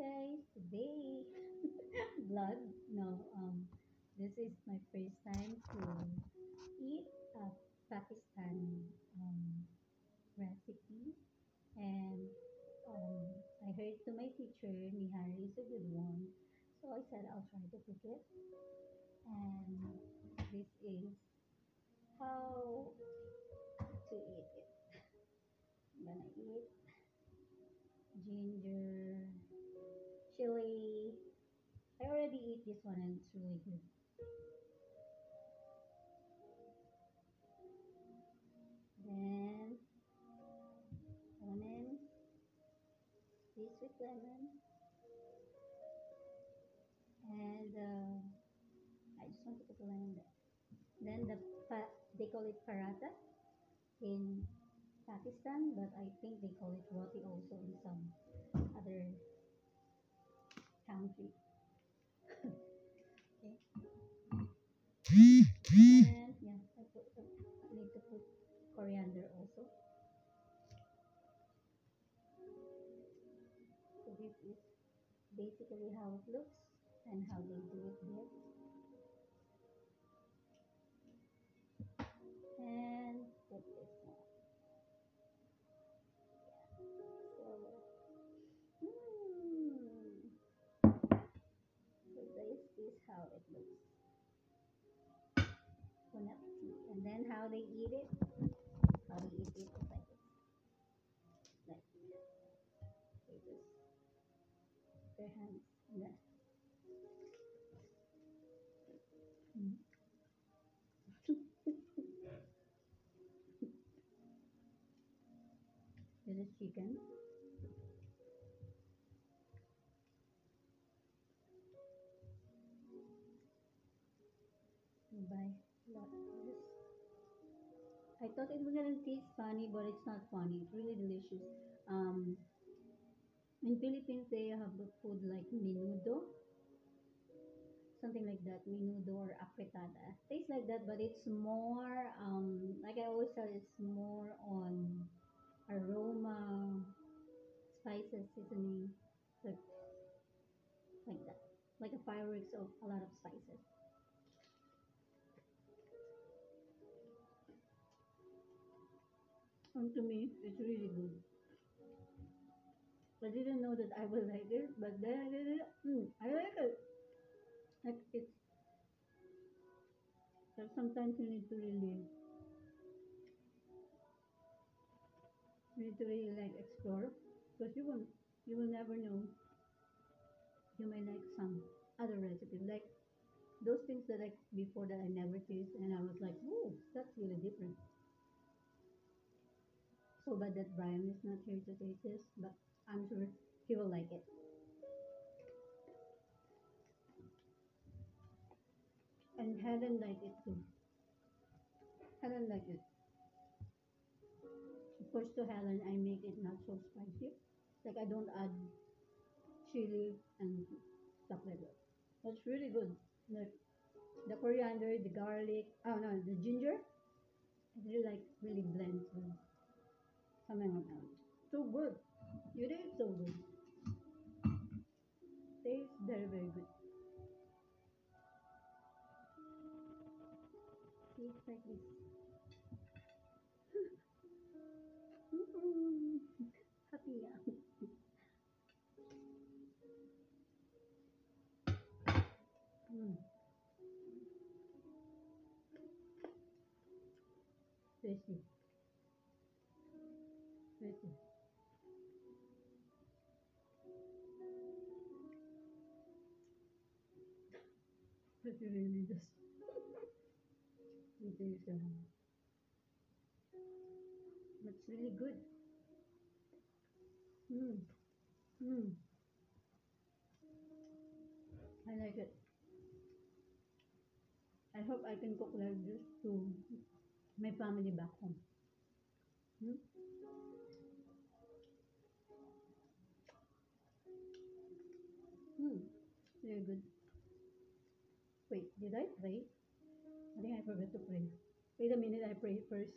guys, today vlog. No, this is my first time to eat a Pakistani recipe, and I heard to my teacher Nihari is a good one, so I said I'll try to cook it. And this is how to eat it. I'm gonna eat ginger, chili. I already eat this one and it's really good. Then lemon, this with lemon, and I just want to put the lemon there. Then they call it paratha in Pakistan, but I think they call it roti also in some other country. Okay. And yeah, I need to put coriander also. So this is basically how it looks and how they do it there. And put this one. So, so this is how it looks. Bon appetit. And then how they eat it. How they eat it is like this. Like they just their hands in the this is chicken. You buy lot of this. I thought it was gonna taste funny, but it's not funny. It's really delicious. Um, in Philippines, they have a food like menudo, something like that, menudo or apretada. Tastes like that, but it's more, like I always tell, it's more on aroma, spices, seasoning, like, like that. Like a fireworks of a lot of spices. And to me, it's really good. I didn't know that I would like it, but then I did it. I like it. Like it's like sometimes you need to really like explore, because you will never know. You may like some other recipe, like those things that I before that I never tasted, and I was like, "Whoa, that's really different." So bad that Brian is not here to taste this, but I'm sure he will like it. And Helen liked it too. Helen liked it. Of course, to Helen, I make it not so spicy. Like I don't add chili and stuff like that. It's really good. Like the coriander, the garlic, oh no, the ginger. It really like really blends with something like that. So good. You did it so good. Tastes very very good. Tastes like this. Happy yeah. Mm. Tasty. Tasty. But you really just it is it's really good. Mm. Mm. I like it. I hope I can cook like this to my family back home. Mm. Mm. Very good. Wait, did I pray? I think I forgot to pray. Wait a minute, I pray first.